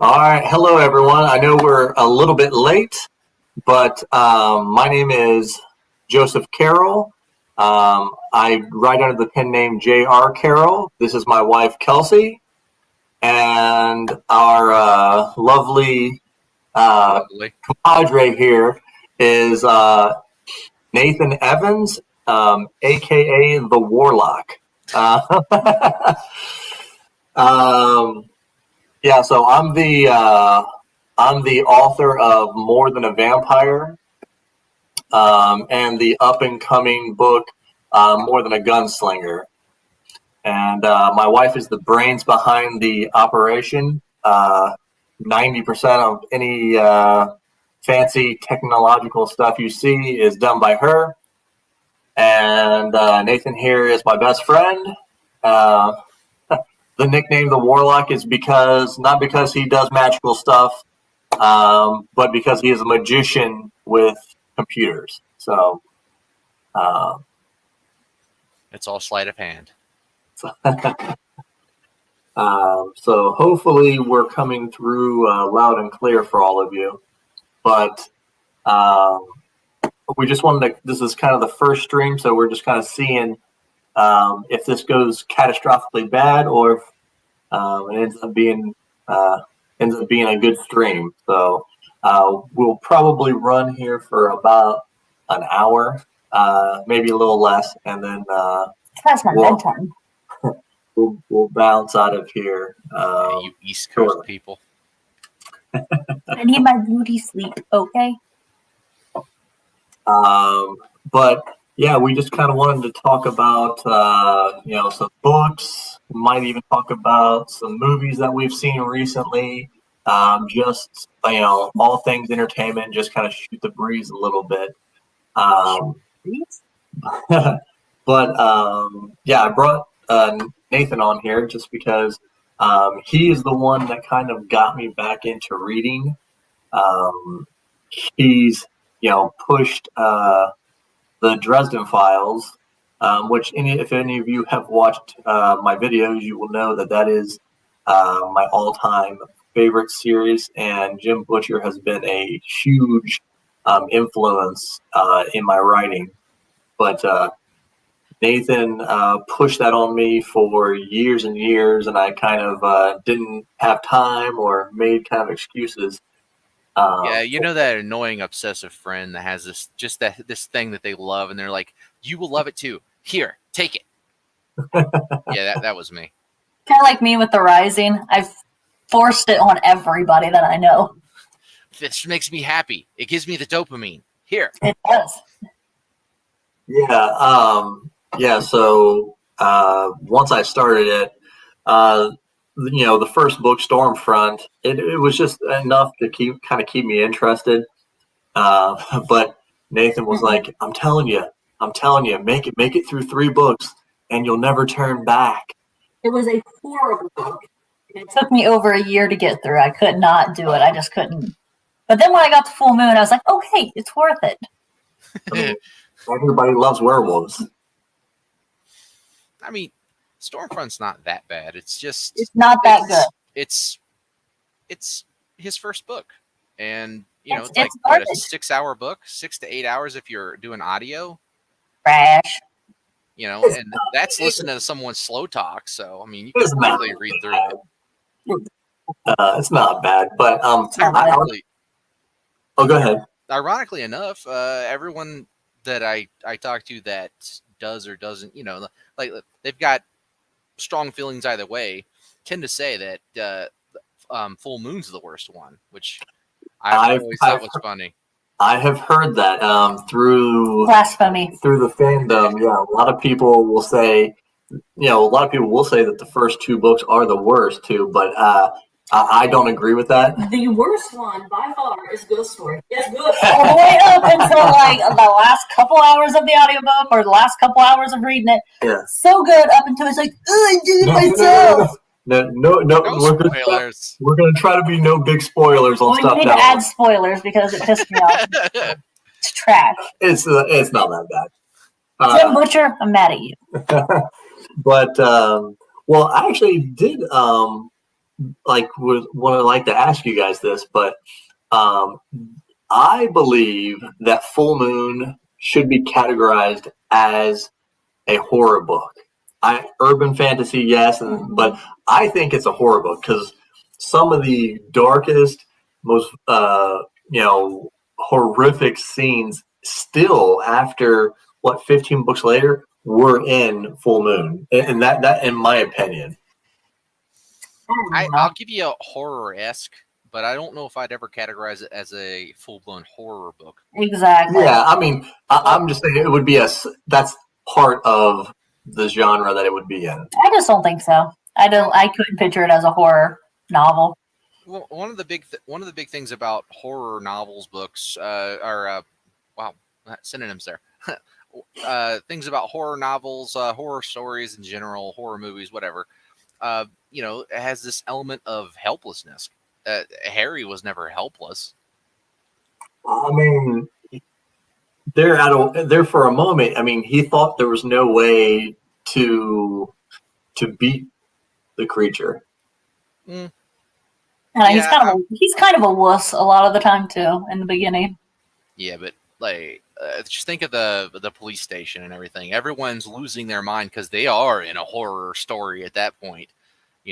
All right. Hello, everyone. I know we're a little bit late, but my name is Joseph Carroll. I write under the pen name J.R. Carroll. This is my wife, Kelsey, and our lovely compadre here is Nathan Evans, a.k.a. the Warlock. Yeah, so I'm the author of More Than a Vampire, and the up and coming book More Than a Gunslinger. And my wife is the brains behind the operation. 90% of any fancy technological stuff you see is done by her. And Nathan here is my best friend. The nickname the Warlock is not because he does magical stuff, but because he is a magician with computers. So it's all sleight of hand. So hopefully we're coming through loud and clear for all of you. But we just wanted to, this is kind of the first stream, so we're just kind of seeing if this goes catastrophically bad or if it ends up being a good stream. So we'll probably run here for about an hour, maybe a little less, and then that's my bedtime. We'll bounce out of here. You East Coast people. I need my beauty sleep. Okay. But yeah, we just kind of wanted to talk about, some books. We might even talk about some movies that we've seen recently. Just, all things entertainment, just kind of shoot the breeze a little bit. But I brought Nathan on here just because he is the one that kind of got me back into reading. He's, pushed the Dresden Files, which if any of you have watched my videos, you will know that is my all-time favorite series, and Jim Butcher has been a huge influence in my writing. But Nathan pushed that on me for years and years, and I kind of didn't have time or made kind of excuses. That annoying obsessive friend that has this thing that they love, and they're like, "You will love it too. Here, take it." Yeah, that was me. Kind of like me with The Rising. I've forced it on everybody that I know. This makes me happy. It gives me the dopamine. Here. It does. Yeah. So once I started it, the first book, Stormfront, it was just enough to keep me interested. But Nathan was like, I'm telling you, make it through 3 books and you'll never turn back. It was a horrible book. It took me over a year to get through. I could not do it. I just couldn't. But then when I got to Full Moon, I was like, okay, it's worth it. I mean, everybody loves werewolves. I mean, Stormfront's not that bad. It's not that good. It's his first book, and it's like a 6-hour book, 6 to 8 hours if you're doing audio. Trash. And that's listening to someone slow talk. So I mean, you can quickly read through it. It's not bad, but go ahead. Ironically enough, everyone that I talk to that does or doesn't, like they've got strong feelings either way, tend to say that Full Moon's the worst one, which I always thought was funny. I have heard that through blasphemy through the fandom. Yeah, a lot of people will say, that the first 2 books are the worst too, but I don't agree with that. The worst one by far is Ghost Story. It's good all the way up until like the last couple hours of the audiobook or the last couple hours of reading it. Yeah. So good up until it's like, I did it myself. No spoilers. We're gonna try to be no big spoilers on stuff. We need to add spoilers because it pissed me off. It's trash. It's not that bad. Jim Butcher, I'm mad at you. But I actually did would like to ask you guys this, but I believe that Full Moon should be categorized as a horror book. Urban fantasy, yes, but I think it's a horror book because some of the darkest, most horrific scenes still after 15 books later were in Full Moon, and that in my opinion. I'll give you a horror-esque, but I don't know if I'd ever categorize it as a full-blown horror book. Exactly. Yeah, I mean, I'm just saying it would be that's part of the genre that it would be in. I just don't think so. I couldn't picture it as a horror novel. Well, one of the big things about horror novels books are synonyms there. Things about horror novels, horror stories in general, horror movies, whatever. It has this element of helplessness. Harry was never helpless. I mean, there for a moment. I mean, he thought there was no way to beat the creature. Mm. He's kind of a wuss a lot of the time too in the beginning. Yeah, but just think of the police station and everything. Everyone's losing their mind because they are in a horror story at that point.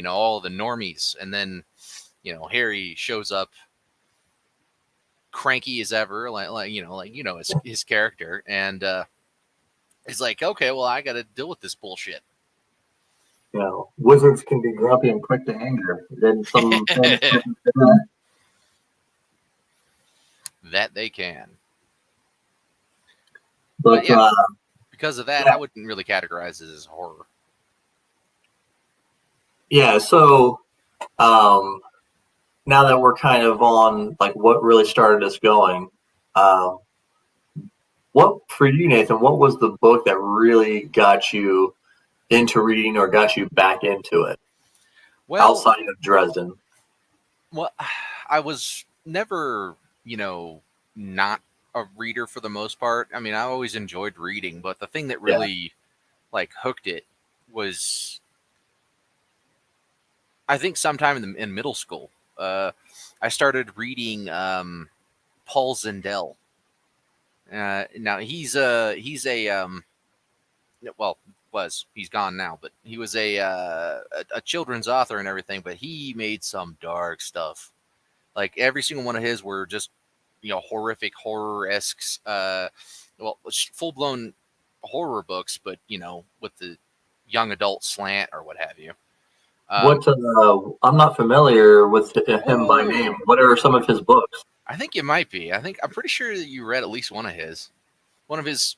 All the normies, and then Harry shows up cranky as ever, his character, and he's like, okay, well, I got to deal with this bullshit. Wizards can be grumpy and quick to anger. Then some that they can. But yeah, because of that, I wouldn't really categorize it as horror. Yeah, so now that we're kind of on what really started us going, what for you, Nathan? What was the book that really got you into reading or got you back into it? Well, outside of Dresden. Well, I was never, not a reader for the most part. I mean, I always enjoyed reading, but the thing that really hooked it was, I think sometime in middle school, I started reading Paul Zindel. Now he's gone now, but he was a children's author and everything. But he made some dark stuff. Like every single one of his were just horrific horror-esque, full blown horror books, but with the young adult slant or what have you. I'm not familiar with him by name. What are some of his books? I think you might be. I'm pretty sure that you read at least one of his. One of his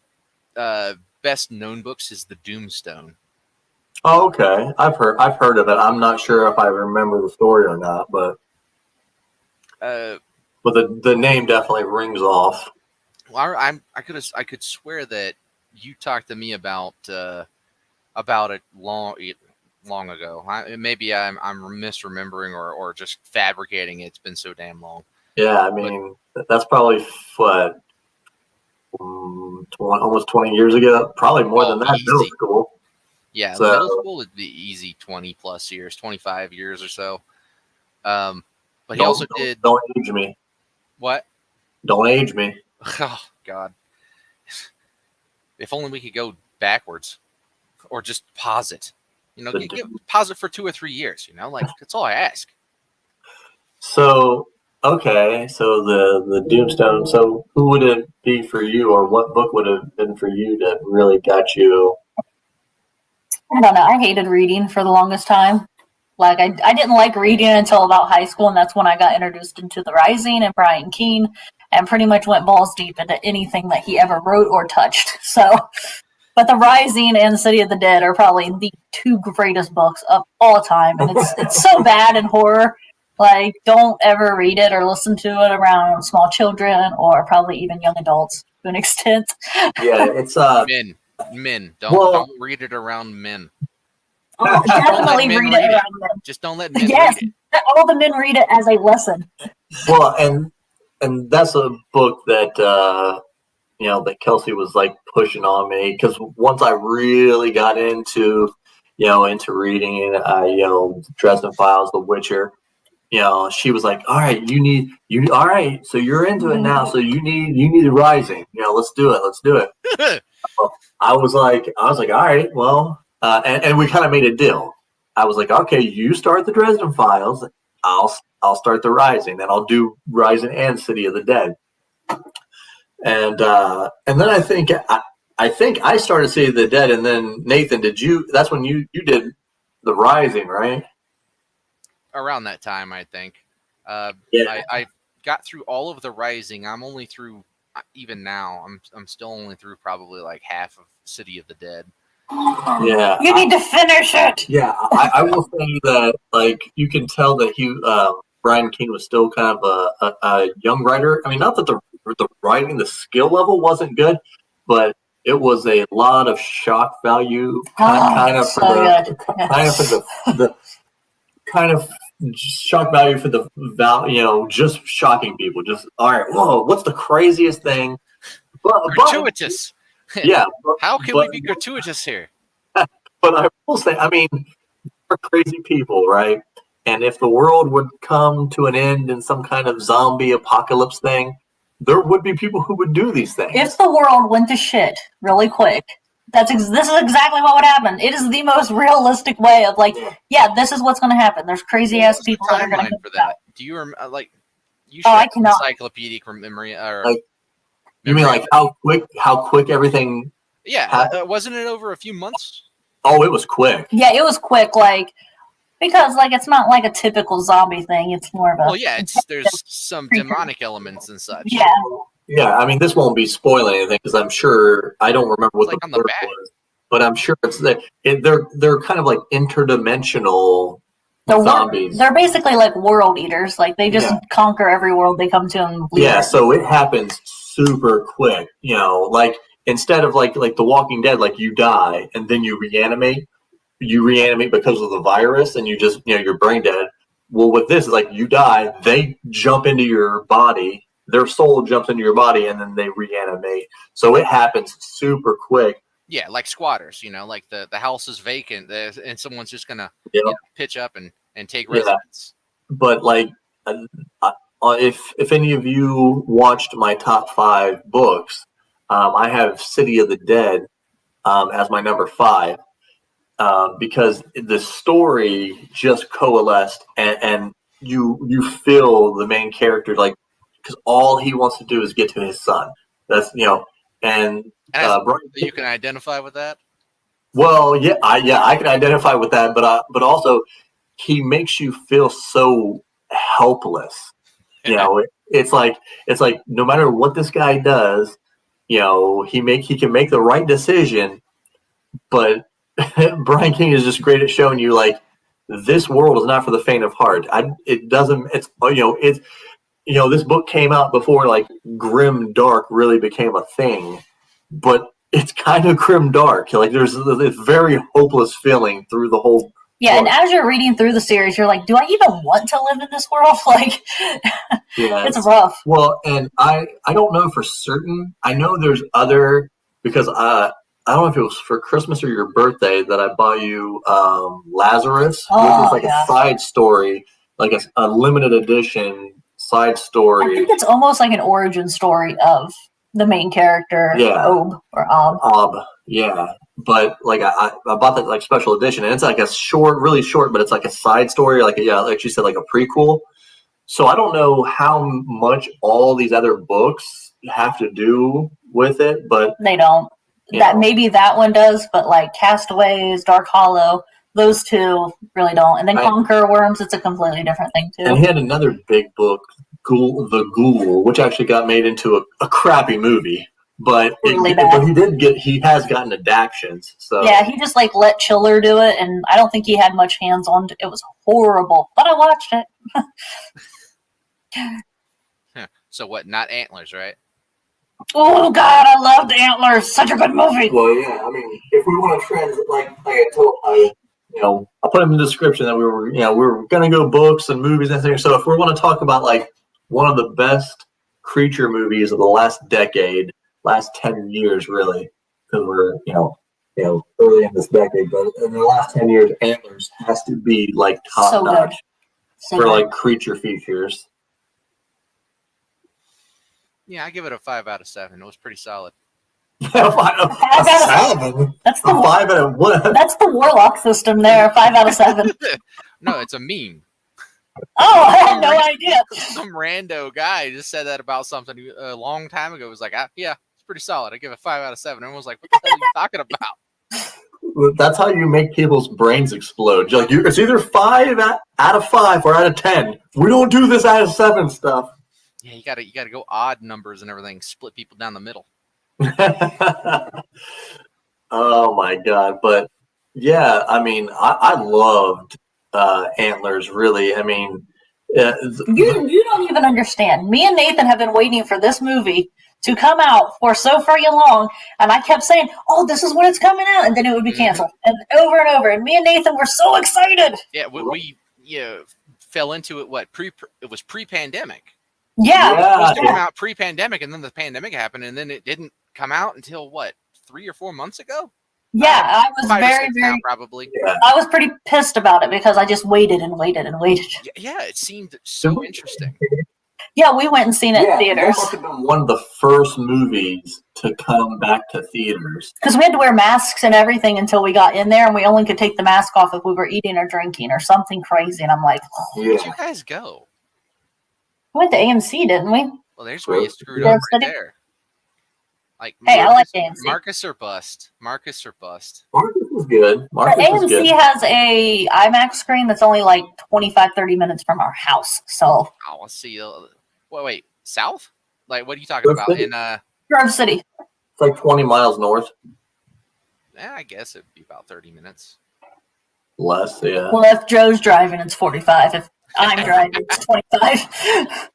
best known books is The Doomstone. Oh, okay. I've heard of it. I'm not sure if I remember the story or not, but the name definitely rings off. Well, I could swear that you talked to me about it long ago. Maybe I'm misremembering or just fabricating it. It's been so damn long. Yeah, I mean that's probably what almost 20 years ago. Probably more than that. Easy. Middle school. Yeah, so, middle school would be easy 20 plus years, 25 years or so. But he also did. Don't age me. What? Don't age me. Oh God! If only we could go backwards, or just pause it. Pause it for 2 or 3 years. That's all I ask. So okay, so the Doomstone. So who would it be for you, or what book would have been for you that really got you? I don't know. I hated reading for the longest time. I didn't like reading until about high school, and that's when I got introduced into The Rising and Brian Keene, and pretty much went balls deep into anything that he ever wrote or touched. So, but The Rising and City of the Dead are probably the two greatest books of all time, and it's so bad in horror. Don't ever read it or listen to it around small children or probably even young adults to an extent. Yeah, it's men. Don't read it around men. Oh, definitely read it around men. Just don't let men read it. All the men read it as a lesson. Well, and that's a book that that Kelsey was pushing on me, because once I really got into into reading, Dresden Files, The Witcher. She was like, all right, all right, so you're into it now, so you need Rising. Let's do it. I was like, all right, well, and we kind of made a deal. I was like, okay, you start the Dresden Files, I'll start the Rising, then I'll do Rising and City of the Dead. And then I think I started City of the Dead, and then Nathan, that's when you did the Rising, right? Around that time, I think. Yeah. I got through all of the Rising. I'm only through, even now, I'm still only through probably like half of City of the Dead. Yeah. You need to finish it. Yeah, I will say that, like, you can tell that Brian King was still kind of a young writer. I mean, not that the writing, the skill level wasn't good, but it was a lot of shock value, kind of shock value for the value, just shocking people. Just, all right, whoa, what's the craziest thing? Gratuitous. Yeah. How can we be gratuitous here? But I will say, I mean, we're crazy people, right? And if the world would come to an end in some kind of zombie apocalypse thing, there would be people who would do these things. If the world went to shit really quick, this is exactly what would happen. It is the most realistic way of this is what's going to happen. There's crazy ass people that are going to for that. Do you remember? You should I cannot. Encyclopedic memory. You mean like how quick everything? Yeah, wasn't it over a few months? Oh, it was quick. Yeah, it was quick. Because it's not like a typical zombie thing. It's more of a. Well, yeah, there's some demonic elements and such. Yeah. Yeah, I mean, this won't be spoiling anything because I'm sure I don't remember what the word was, but I'm sure they're kind of like interdimensional zombies. They're basically like world eaters. Like they just conquer every world they come to and leave. Yeah, so it happens super quick. Like instead of like The Walking Dead, like you die and then you reanimate. You reanimate because of the virus, and you just you're brain dead. Well, with this, like you die, they jump into your body. Their soul jumps into your body, and then they reanimate. So it happens super quick. Yeah, like squatters. Like the house is vacant, and someone's just gonna pitch up and take residence. But like, if any of you watched my top 5 books, I have City of the Dead as my number 5. Because the story just coalesced, and you feel the main character because all he wants to do is get to his son. That's and you can identify with that. Well, I can identify with that, but also he makes you feel so helpless. It's like no matter what this guy does, he can make the right decision, but Brian King is just great at showing you this world is not for the faint of heart. This book came out before grim dark really became a thing, but it's kind of grim dark. There's this very hopeless feeling through the whole. Yeah, book. And as you're reading through the series, you're like, do I even want to live in this world? It's rough. Well, and I don't know for certain. I know there's other because I don't know if it was for Christmas or your birthday that I bought you Lazarus, which is a side story, like a limited edition side story. I think it's almost like an origin story of the main character, Ob or Ob. Ob, yeah. But I bought that special edition, and it's a short, really short, but it's a side story, like you said, like a prequel. So I don't know how much all these other books have to do with it, but they don't. Maybe that one does, but Castaways, Dark Hollow, those two really don't. And then Conquer Worms, it's a completely different thing too. And he had another big book, The Ghoul, which actually got made into a crappy movie. But he has gotten adaptions. So yeah, he just let Chiller do it, and I don't think he had much hands on. It was horrible, but I watched it. So what? Not Antlers, right? Oh God, I loved Antlers. Such a good movie. Well, yeah. I mean, if we want to I put in the description that we were gonna go books and movies and things. So if we want to talk about one of the best creature movies of the last decade, last 10 years, really, because we're early in this decade, but in the last 10 years, Antlers has to be like top So good. notch So for good. like creature features. Yeah, I give it a 5 out of 7. It was pretty solid. A 7? That's A 5 out of what? That's the Warlock system there. 5 out of 7. No, it's a meme. Oh, I had no idea. Some rando guy just said that about something a long time ago. It was like, yeah, it's pretty solid. I give it 5 out of 7. Everyone was like, what the hell are you talking about? That's how you make people's brains explode. You're like, it's either 5 out of 5 or out of 10. We don't do this out of 7 stuff. Yeah, you gotta go odd numbers and everything. Split people down the middle. Oh my god! But yeah, I mean, I loved Antlers. Really, I mean, You don't even understand. Me and Nathan have been waiting for this movie to come out for so freaking long, and I kept saying, "Oh, this is when it's coming out," and then it would be canceled, and over and over. And me and Nathan were so excited. Yeah, we fell into it. It was pre-pandemic. Yeah, It was supposed to come out pre-pandemic, and then the pandemic happened, and then it didn't come out until 3 or 4 months ago. Yeah, I was 5 or very, 6 very. now, probably. Yeah. I was pretty pissed about it because I just waited and waited and waited. Yeah, it seemed so interesting. Yeah, we went and seen it in That theaters must have been one of the first movies to come back to theaters. because we had to wear masks and everything until we got in there, and we only could take the mask off if we were eating or drinking or something crazy. And I'm like, Where'd you guys go? we went to AMC, didn't we? Well, there's where you screwed Yeah, up right City. there. Like, Hey, I like AMC. Marcus or bust. Marcus or bust. Marcus was good. But Marcus was good. AMC has a IMAX screen that's only like 25-30 minutes from our house. So Oh, let's see. Wait, south? Like, what are you talking about? City. In Grove City. It's like 20 miles north. I guess it'd be about 30 minutes. Less, yeah. Well, if Joe's driving, it's 45. If I'm driving, it's 25.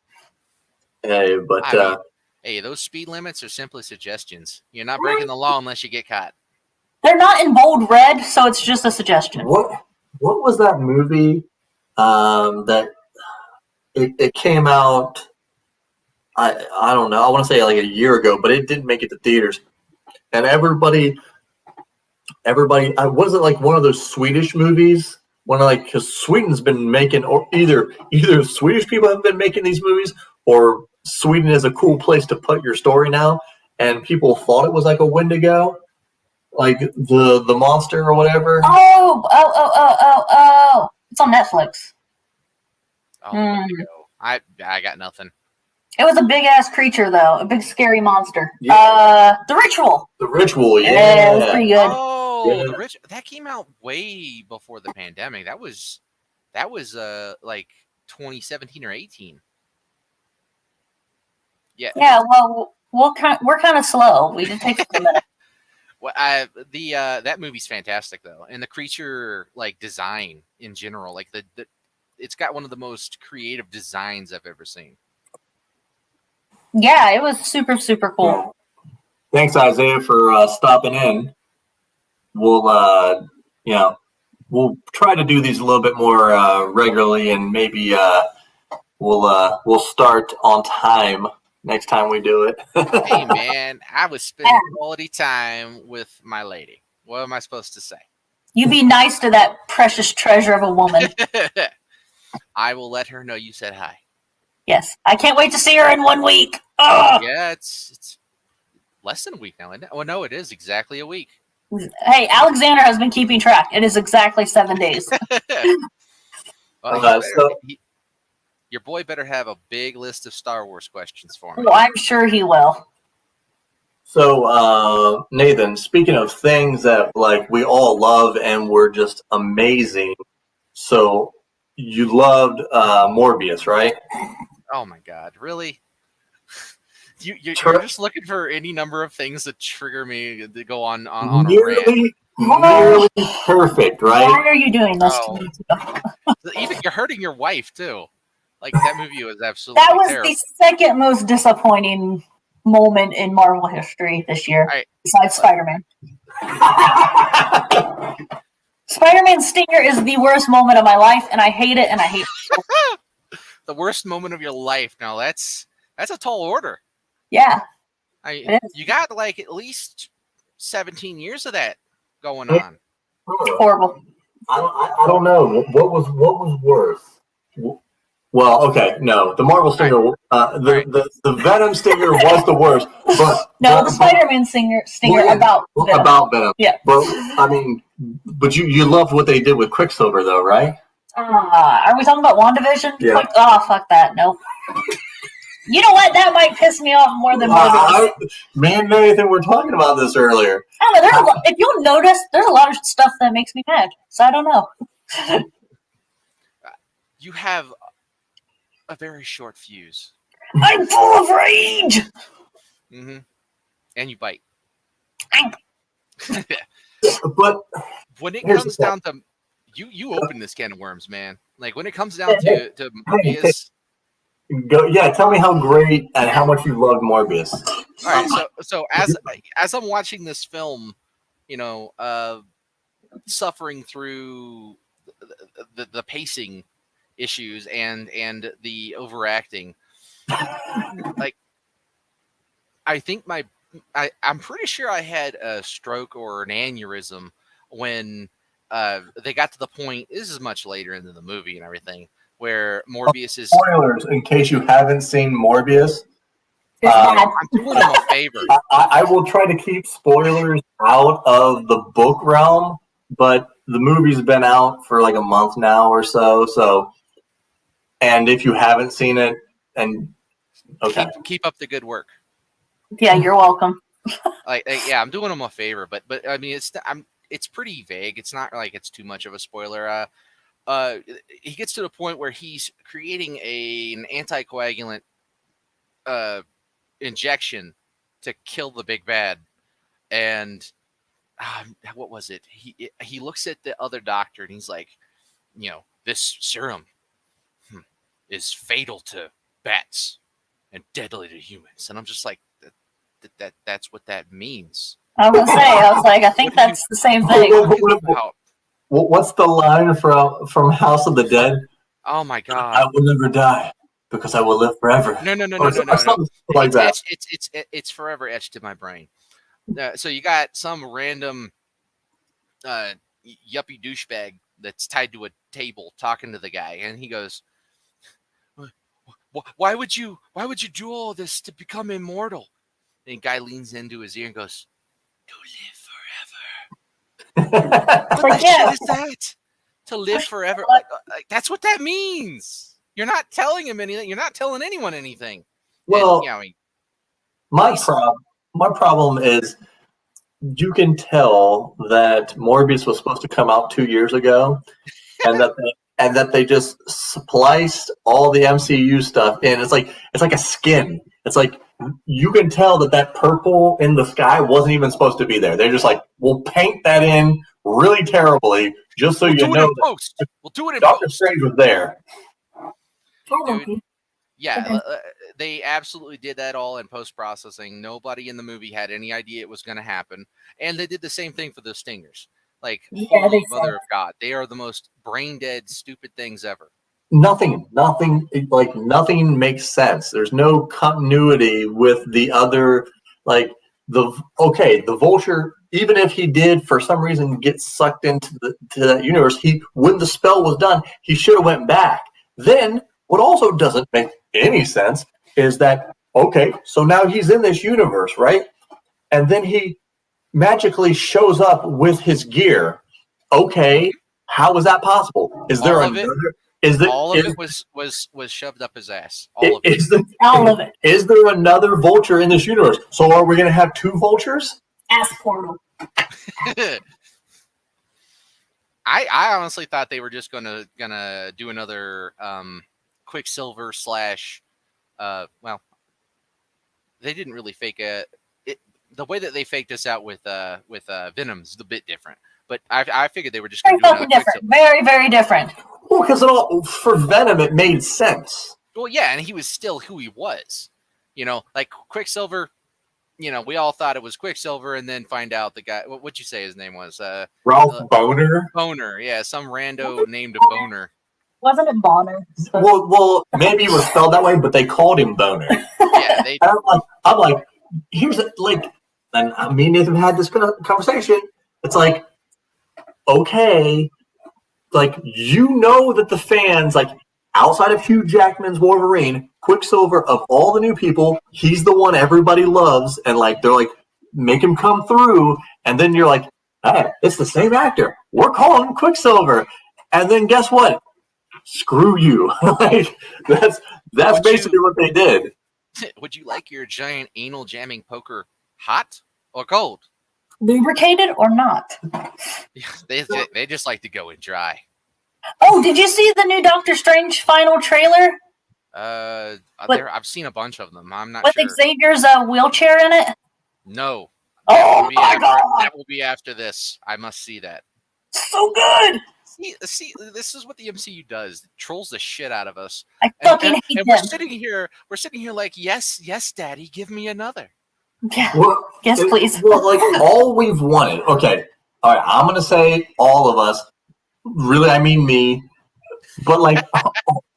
Hey, but I mean, hey, those speed limits are simply suggestions. You're not breaking the law unless you get caught. They're not in bold red, so it's just a suggestion. what was that movie that it came out? I don't know. I want to say like a year ago, but it didn't make it to theaters. And everybody, was it like one of those Swedish movies? Because Sweden's been making, or either Swedish people have been making these movies, or Sweden is a cool place to put your story now, and people thought it was like a Wendigo, like the monster or whatever. Oh! It's on Netflix. Oh, there you go. I got nothing. It was a big ass creature, though, a big scary monster. Yeah. The Ritual. The Ritual, yeah. Yeah, it was pretty good. Oh, Yeah. that came out way before the pandemic. That was like 2017 or 18. Yeah. Yeah, well, we're kind of slow. We did take a minute. Well, that movie's fantastic though, and the creature like design in general, like the it's got one of the most creative designs I've ever seen. Yeah, it was super, super cool. Thanks, Isaiah, for stopping in. We'll we'll try to do these a little bit more regularly, and maybe we'll start on time next time we do it. Hey man, I was spending quality time with my lady. What am I supposed to say? You be nice to that precious treasure of a woman. I will let her know you said hi. Yes, I can't wait to see her in 1 week. Ugh. Yeah, it's less than a week now, isn't it? Oh no, it is exactly a week. Hey, Alexander has been keeping track. It is exactly 7 days. Well, your boy better have a big list of Star Wars questions for me. Well, I'm sure he will. So, Nathan, speaking of things that like we all love and were just amazing, so you loved Morbius, right? Oh my God, really? You're just looking for any number of things that trigger me to go on a rant. Nearly perfect, right? Why are you doing this Oh. to me? Even you're hurting your wife too. Like that movie was absolutely That was terrible. the second most disappointing moment in Marvel history this year, Right. besides Spider-Man. Spider-Man Stinger is the worst moment of my life, and I hate it, and I hate it. The worst moment of your life. Now that's a tall order. Yeah. You got like at least 17 years of that going on? Horrible. I don't know what was worse. Well, okay, no, the Marvel stinger, the Venom stinger was the worst. But the Spider-Man stinger about Venom. About Venom. Yeah. But I mean, you loved what they did with Quicksilver, though, right? Are we talking about WandaVision? Yeah. Fuck that. No. You know what? That might piss me off more than Morbius. Me and Nathan were talking about this earlier. If you'll notice, there's a lot of stuff that makes me mad. So I don't know. You have a very short fuse. I'm full of rage. Mm-hmm. And you bite. But when it comes down to you open this can of worms, man. Like when it comes down to Morbius. Tell me how great and how much you loved Morbius. All right, so as I'm watching this film, suffering through the pacing issues and the overacting, like I think I'm pretty sure I had a stroke or an aneurysm when they got to the point. This is much later into the movie and everything, where Morbius is. Spoilers, in case you haven't seen Morbius. I'm doing him a favor. I will try to keep spoilers out of the book realm, but the movie's been out for like a month now or so. So, and if you haven't seen it, and okay, keep up the good work. Yeah, you're welcome. I'm doing him a favor, but I mean, it's pretty vague. It's not like it's too much of a spoiler. He gets to the point where he's creating an anticoagulant injection to kill the big bad, and what was it? He looks at the other doctor and he's like, this serum is fatal to bats and deadly to humans, and I'm just like, that's what that means. I was like, I think that's the same thing. What's the line from House of the Dead? Oh my God! I will never die because I will live forever. No. Like that. It's forever etched in my brain. So you got some random yuppie douchebag that's tied to a table talking to the guy, and he goes, "Why would you do all this to become immortal?" And the guy leans into his ear and goes, "To live forever." What the shit is that? To live forever? Like, that's what that means. You're not telling him anything. You're not telling anyone anything. Well, my problem is you can tell that Morbius was supposed to come out 2 years ago, and that they just spliced all the MCU stuff in. It's like a skin. It's like you can tell that purple in the sky wasn't even supposed to be there. They're just like, we'll paint that in really terribly just so you know. We'll do it in Doctor post. Strange was there. Dude, they absolutely did that all in post-processing. Nobody in the movie had any idea it was going to happen. And they did the same thing for the stingers. Like, mother of God, they are the most brain-dead, stupid things ever. Nothing makes sense. There's no continuity with the other, the Vulture, even if he did for some reason get sucked into that universe, when the spell was done, he should have went back. Then what also doesn't make any sense is that, so now he's in this universe, right? And then he magically shows up with his gear. Okay, how is that possible? Is there another? All of it was shoved up his ass. All of it. Is there another Vulture in this universe? So are we going to have two Vultures? Ass portal. I honestly thought they were just gonna do another Quicksilver / well, they didn't really fake it. The way that they faked us out with Venom's a bit different. But I figured they were just going to do another different. Very, very different. Well, because for Venom, it made sense. Well, yeah, and he was still who he was. Like Quicksilver, we all thought it was Quicksilver, and then find out the guy, what'd you say his name was? Ralph Boner? Boner, yeah, some rando named Boner. Wasn't it Bonner? Well, maybe it was spelled that way, but they called him Boner. Yeah, I'm like, here's and me and Nathan had this conversation. It's like, okay, like, you know that the fans, like, outside of Hugh Jackman's Wolverine, Quicksilver, of all the new people, he's the one everybody loves, and, like, they're like, make him come through, and then you're like, hey, it's the same actor. We're calling him Quicksilver. And then guess what? Screw you. Like, that's basically what they did. Would you like your giant anal jamming poker hot or cold? Lubricated or not? They just like to go in dry. Oh, did you see the new Doctor Strange final trailer? I've seen a bunch of them. I'm not with sure. Xavier's wheelchair in it? No. Oh my god! That will be after this. I must see that. So good. See, this is what the MCU does. It trolls the shit out of us. I fucking hate them. We're sitting here like, yes, Daddy, give me another. Yeah. Well, yes, please. Well, like, all we've wanted. Okay, all right. I'm gonna say all of us. Really, I mean me. But like,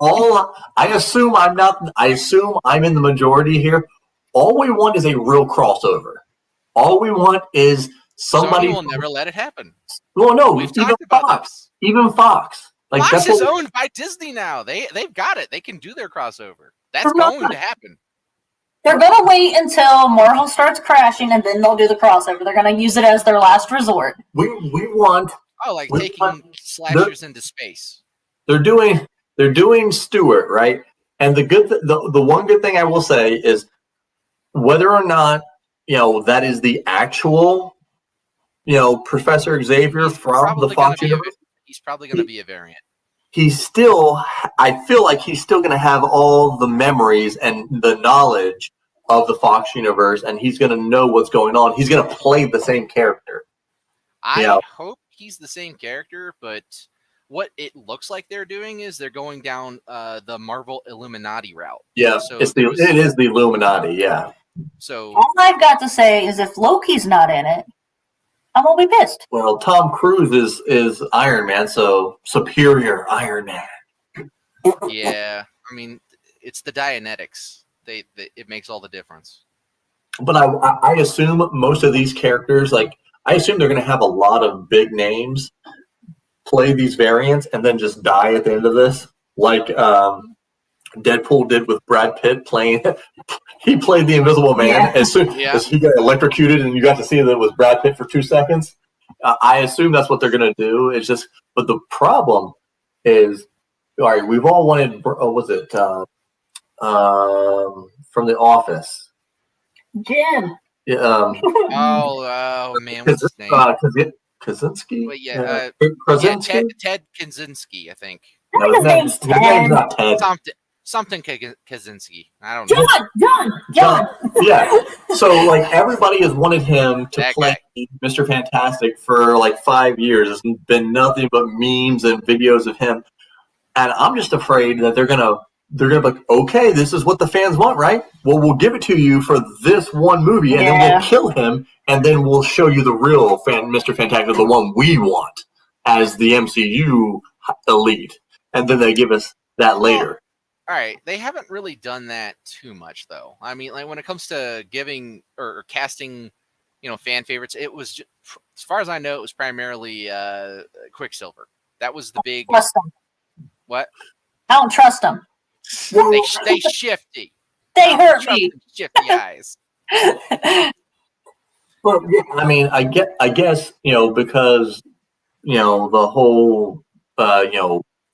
I assume I'm not. I assume I'm in the majority here. All we want is a real crossover. All we want is somebody. Sony will never let it happen. Well, no, we've talked about this. Even Fox. Like, Fox is owned by Disney now. They've got it. They can do their crossover. That's going to happen. They're going to wait until Marvel starts crashing, and then they'll do the crossover. They're going to use it as their last resort. We want. Oh, like taking slashers into space. They're doing Stewart, right? And the one good thing I will say is, whether or not, that is the actual, Professor Xavier from the Fox universe. He's probably going to be a variant. I feel like he's still going to have all the memories and the knowledge of the Fox universe, and he's going to know what's going on. He's going to play the same character. I hope he's the same character, but what it looks like they're doing is they're going down the Marvel Illuminati route. Yeah, so it is the Illuminati, yeah. So all I've got to say is if Loki's not in it, I'm gonna be pissed. Well, Tom Cruise is Iron Man, so superior Iron Man. Yeah, I mean, it's the Dianetics. It makes all the difference. But I assume most of these characters, like, I assume they're going to have a lot of big names play these variants and then just die at the end of this, like Deadpool did with Brad Pitt playing. He played the Invisible Man as soon as he got electrocuted, and you got to see that it was Brad Pitt for 2 seconds. I assume that's what they're going to do. It's just, but the problem is, all right, we've all wanted. Was it from The Office? Jim. Yeah. Oh man, what's his name? Kaczynski? Well, Krasinski? Ted Kaczynski, I think. No, his name's Ted. His name's not Ted. Something Kaczynski. I don't know. John. Yeah. So, like, everybody has wanted him to play Mr. Fantastic for like 5 years. It's been nothing but memes and videos of him. And I'm just afraid that they're gonna be like, okay, this is what the fans want, right? Well, we'll give it to you for this one movie, and then we'll kill him, and then we'll show you the real Mr. Fantastic, the one we want as the MCU elite. And then they give us that later. All right, they haven't really done that too much, though. I mean, like, when it comes to giving or casting, fan favorites, it was just, as far as I know, it was primarily Quicksilver. That was the big. Trust them. What? I don't trust them. They shifty. They hurt me. Shifty eyes. Well, yeah, I mean, I guess because the whole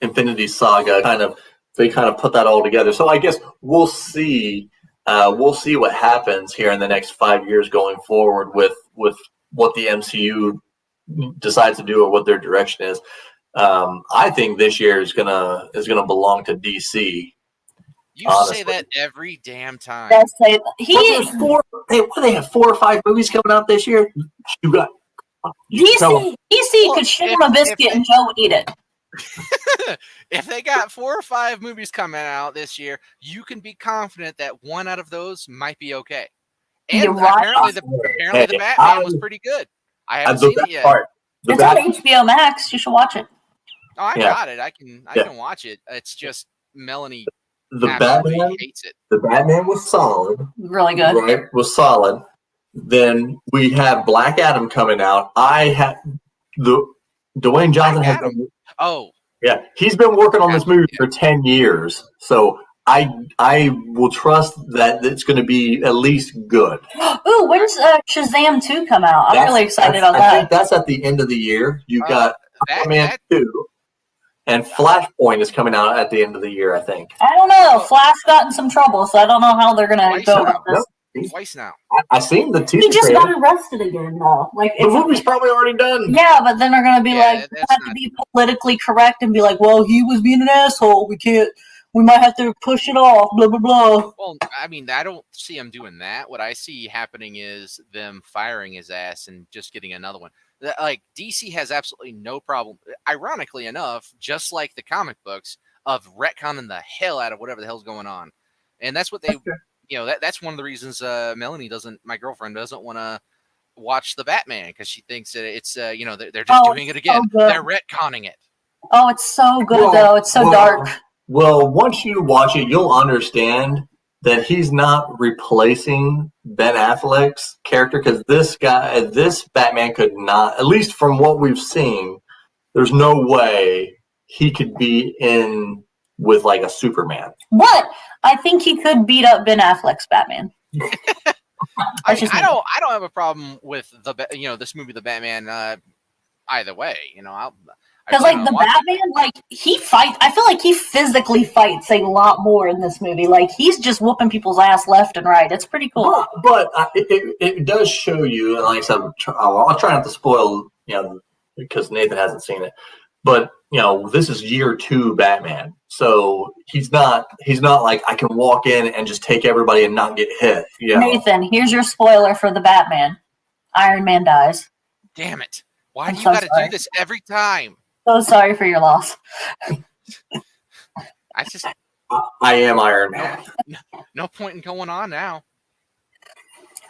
Infinity Saga they kind of put that all together. So I guess we'll see what happens here in the next 5 years going forward with what the MCU decides to do or what their direction is. I think this year is gonna belong to DC. You honestly. say that every damn time. They have 4 or 5 movies coming out this year. DC could shoot him a biscuit and Joe eat it. If they got 4 or 5 movies coming out this year, you can be confident that one out of those might be okay. And apparently the Batman was pretty good. I haven't seen it yet. It's on HBO Max. You should watch it. Oh, I got it. I can watch it. It's just Melanie the Batman hates it. The Batman was solid. Really good. Right? Was solid. Then we have Black Adam coming out. Dwayne Johnson has Adam. been. Oh, Yeah, he's been working on this movie for 10 years. So I will trust that it's going to be at least good. Ooh, when's Shazam 2 come out? I'm really excited on I that. think that's at the end of the year. You got Aquaman 2, and Flashpoint is coming out at the end of the year, I think. I don't know. Flash got in some trouble, so I don't know how they're going to go with this. Twice now. I seen the teaser. He just got arrested again, though. Like the movie's probably already done. Yeah, but then they're gonna be like, we have to be politically correct and be like, well, he was being an asshole. We might have to push it off. Blah blah blah. Well, I mean, I don't see him doing that. What I see happening is them firing his ass and just getting another one. Like DC has absolutely no problem. Ironically enough, just like the comic books, of retconning the hell out of whatever the hell's going on, and that's what they. That's one of the reasons Melanie my girlfriend doesn't want to watch the Batman, because she thinks that it's, they're just doing it again. So they're retconning it. Oh, it's so good, though. It's so dark. Well, once you watch it, you'll understand that he's not replacing Ben Affleck's character, because this Batman could not, at least from what we've seen, there's no way he could be in with like a Superman. But I think he could beat up Ben Affleck's Batman. I don't have a problem with this movie, The Batman. Either way, because like the Batman, like he fights. I feel like he physically fights a lot more in this movie. Like he's just whooping people's ass left and right. It's pretty cool. But it does show you, and like I said, I'll try not to spoil, because Nathan hasn't seen it. But this is year 2 Batman, so he's not like I can walk in and just take everybody and not get hit. Nathan, here's your spoiler for the Batman: Iron Man dies. Damn it! Why do you got to do this every time? So sorry for your loss. I am Iron Man. No point in going on now.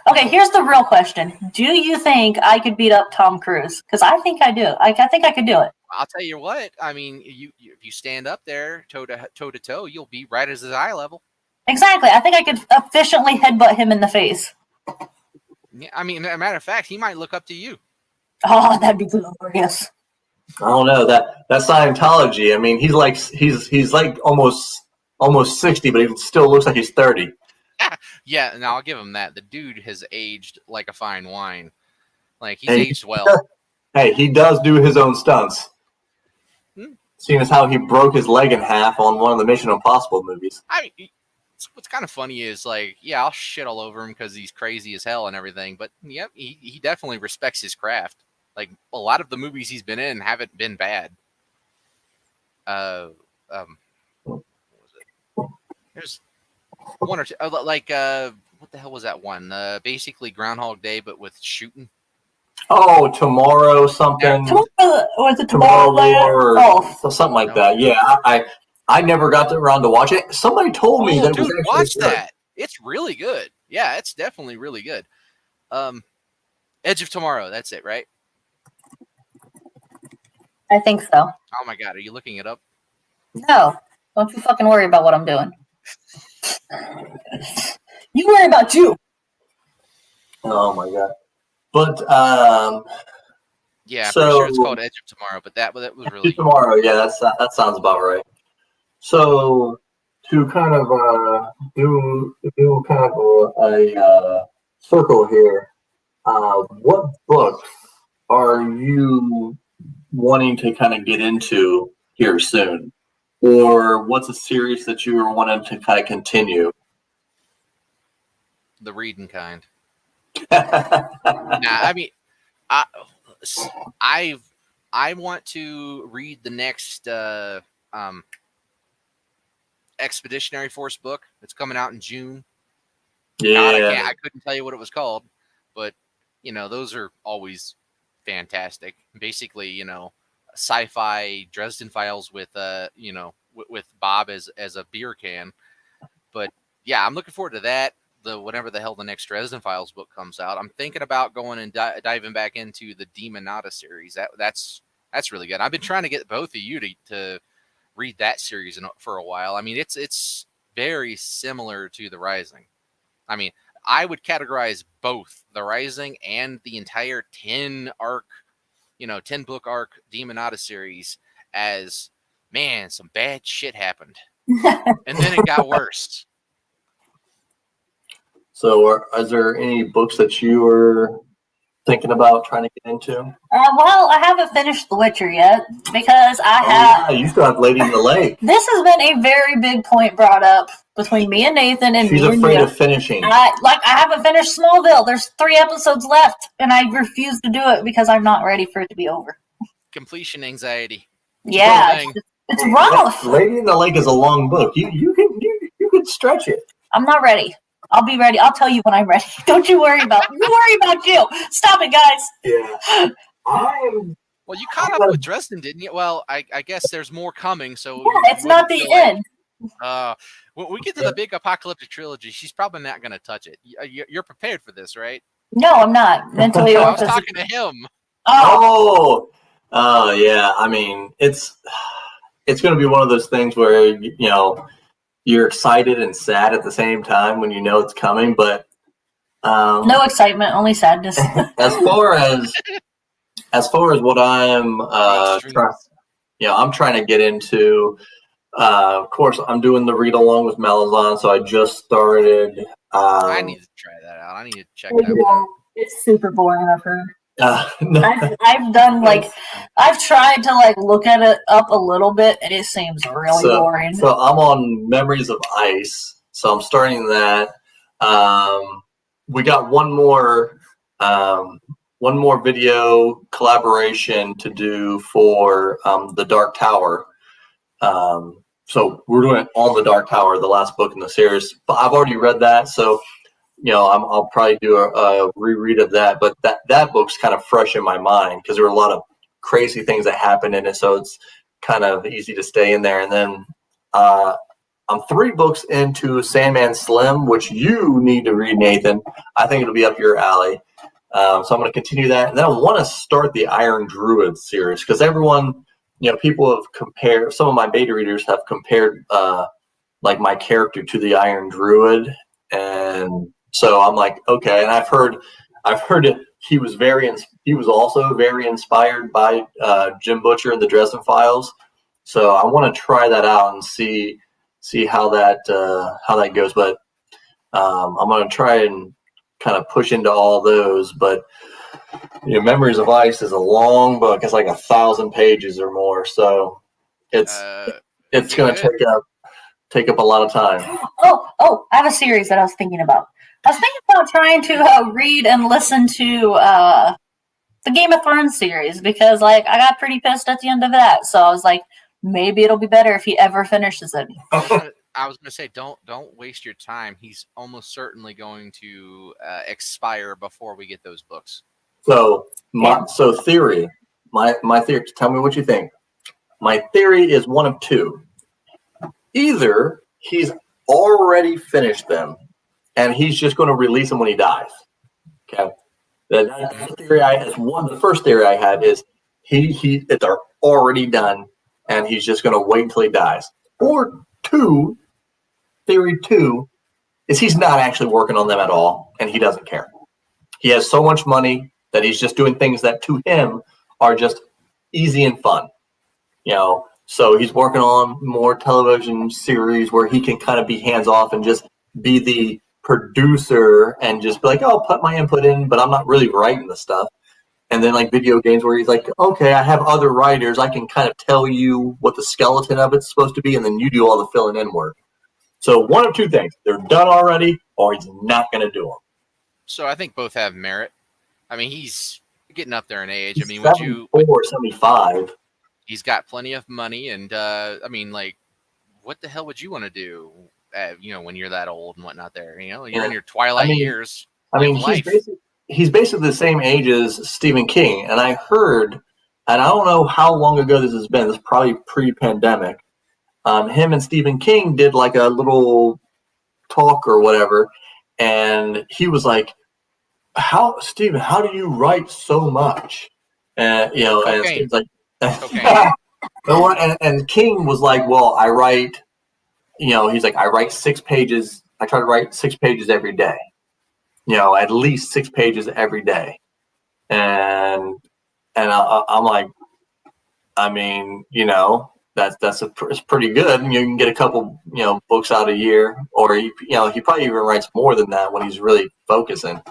Okay, here's the real question: do you think I could beat up Tom Cruise? Because I think I do. I think I could do it. I'll tell you what. I mean, if you stand up there toe to toe, you'll be right as his eye level. Exactly. I think I could efficiently headbutt him in the face. Yeah, I mean, as a matter of fact, he might look up to you. Oh, that'd be glorious. I don't know that Scientology. I mean, he's like almost 60, but he still looks like he's 30. Yeah, now I'll give him that. The dude has aged like a fine wine. Like he's aged well. Hey, he does do his own stunts. Seeing as how he broke his leg in half on one of the Mission Impossible movies. I mean, what's kind of funny is like, yeah, I'll shit all over him because he's crazy as hell and everything, but yep, he definitely respects his craft. Like a lot of the movies he's been in haven't been bad. What was it? There's one or two. Like what the hell was that one? Basically Groundhog Day, but with shooting. Oh, Tomorrow something. Was it Tomorrow or something like that? Yeah, I never got around to watch it. Somebody told me that. Dude, watch that. It's really good. Yeah, it's definitely really good. Edge of Tomorrow. That's it, right? I think so. Oh my god, are you looking it up? No, don't you fucking worry about what I'm doing. You worry about you. Oh my god. But yeah, I'm pretty sure it's called Edge of Tomorrow, but that was really Tomorrow. Yeah, that sounds about right. So to kind of do kind of a circle here, what books are you wanting to kind of get into here soon, or what's a series that you are wanting to kind of continue? The reading kind. I mean, I want to read the next Expeditionary Force book. It's coming out in June. Yeah, God, I couldn't tell you what it was called, but those are always fantastic. Basically, sci-fi Dresden Files with with Bob as a beer can. But yeah, I'm looking forward to that. Whenever the hell the next Dresden Files book comes out, I'm thinking about going and diving back into the Demonata series. That's really good. I've been trying to get both of you to read that series for a while. I mean, it's very similar to The Rising. I mean, I would categorize both The Rising and the entire 10 arc 10-book arc Demonata series as, man, some bad shit happened. And then it got worse. So, is there any books that you were thinking about trying to get into? Well, I haven't finished The Witcher yet because you still have Lady in the Lake. This has been a very big point brought up between me and Nathan and She's me afraid and you. of finishing. I haven't finished Smallville. There's 3 episodes left, and I refuse to do it because I'm not ready for it to be over. Completion anxiety. Yeah, it's rough. Lady in the Lake is a long book. You could stretch it. I'm not ready. I'll be ready. I'll tell you when I'm ready. Don't you worry about you. Worry about you. Stop it, guys. Yeah. Well, you caught up with Dresden, didn't you? Well, I guess there's more coming. So yeah, it's not the end. When we get to the big apocalyptic trilogy, she's probably not going to touch it. You're prepared for this, right? No, I'm not. Mentally, I was talking to him. Oh, yeah. I mean, it's going to be one of those things where you're excited and sad at the same time when you know it's coming, but no excitement, only sadness. as far as what I'm I'm trying to get into. Of course, I'm doing the read along with Malazan, so I just started. I need to try that out. I need to check that out. It's super boring, I've heard. No. I've done I've tried to look at it up a little bit, and it seems really boring. So I'm on Memories of Ice, so I'm starting that. We got one more video collaboration to do for the Dark Tower. So we're doing it on the Dark Tower, the last book in the series. But I've already read that, so I'll probably do a reread of that. But that book's kind of fresh in my mind because there were a lot of crazy things that happened in it, so it's kind of easy to stay in there. And then I'm 3 books into Sandman Slim, which you need to read, Nathan. I think it'll be up your alley. So I'm going to continue that, and then I want to start the Iron Druid series because everyone. People have compared. Some of my beta readers have compared, my character to the Iron Druid, and so I'm like, okay. And I've heard it. He was also very inspired by Jim Butcher and the Dresden Files. So I want to try that out and see how that goes. But I'm going to try and kind of push into all those, but. Memories of Ice is a long book. It's like 1,000 pages or more, so it's going to take up a lot of time. Oh! I have a series that I was thinking about. I was thinking about trying to read and listen to the Game of Thrones series because, I got pretty pissed at the end of that. So I was like, maybe it'll be better if he ever finishes it. I was going to say, don't waste your time. He's almost certainly going to expire before we get those books. So theory. My theory. Tell me what you think. My theory is one of two. Either he's already finished them, and he's just going to release them when he dies. Okay. The theory the first theory I have is it's already done, and he's just going to wait until he dies. Or theory 2 is he's not actually working on them at all, and he doesn't care. He has so much money that he's just doing things that to him are just easy and fun. So he's working on more television series where he can kind of be hands off and just be the producer and just be like, oh, put my input in, but I'm not really writing the stuff. And then video games where he's like, okay, I have other writers. I can kind of tell you what the skeleton of it's supposed to be, and then you do all the filling in work. So one of two things. They're done already, or he's not going to do them. So I think both have merit. I mean, he's getting up there in age. He's 75. He's got plenty of money, and what the hell would you want to do? When you're that old and whatnot. There, you're in your twilight years. He's basically the same age as Stephen King, and I heard, and I don't know how long ago this has been. This is probably pre-pandemic. Him and Stephen King did a little talk or whatever, and he was like, Stephen, how do you write so much? And Stephen's like, and King was like, well, I write, he's like, I write 6 pages. I try to write 6 pages every day, at least 6 pages every day. And And I'm like, I mean, it's pretty good. And you can get a couple, books out a year, or he probably even writes more than that when he's really focusing.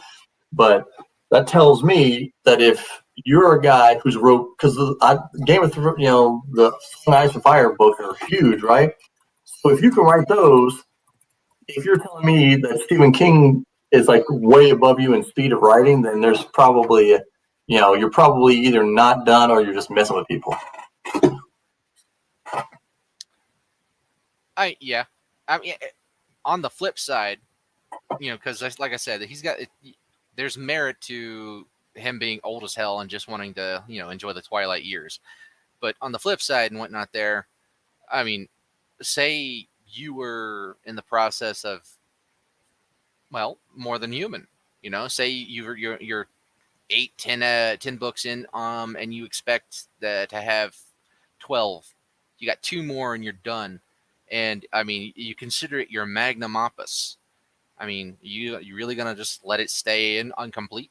But that tells me that if you're a guy who's wrote, because Game of Thrones, the Ice and Fire books are huge, right? So if you can write those, if you're telling me that Stephen King is like way above you in speed of writing, then there's probably, you're probably either not done or you're just messing with people. Yeah. I mean, on the flip side, because like I said, there's merit to him being old as hell and just wanting to, enjoy the twilight years. But on the flip side and whatnot there, I mean, say you were in the process of, well, more than human, say you're 8, 10 books in, and you expect to have 12, you got 2 more and you're done. And I mean, you consider it your magnum opus. I mean, you really gonna just let it stay in incomplete?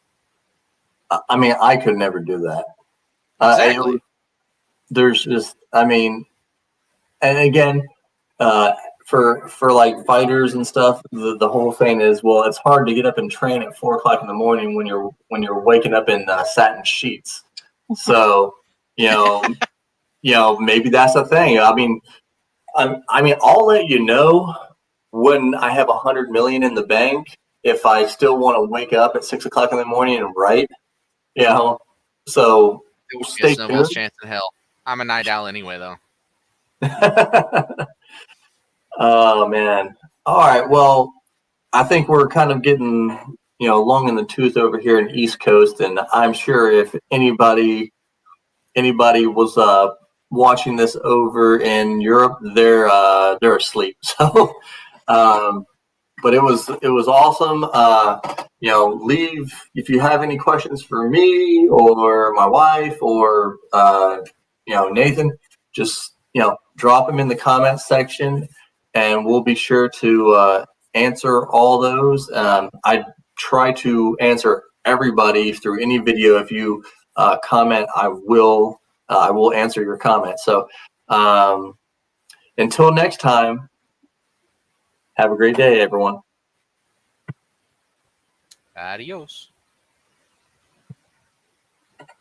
I mean, I could never do that. Exactly. There's just, I mean, and again, for like fighters and stuff, the whole thing is, well, it's hard to get up and train at 4:00 in the morning when you're waking up in satin sheets. So, maybe that's the thing. I mean, I'll let you know when I have 100 million in the bank if I still want to wake up at 6:00 in the morning and write. So It would be a stay snowball's tuned. chance in hell. I'm a night owl anyway, though. Oh man! All right. Well, I think we're kind of getting long in the tooth over here in East Coast, and I'm sure if anybody was watching this over in Europe, they're asleep. So, but it was awesome. Leave if you have any questions for me or my wife or Nathan. Just drop them in the comments section, and we'll be sure to answer all those. I try to answer everybody through any video. If you comment, I will answer your comment. So until next time, have a great day, everyone. Adios.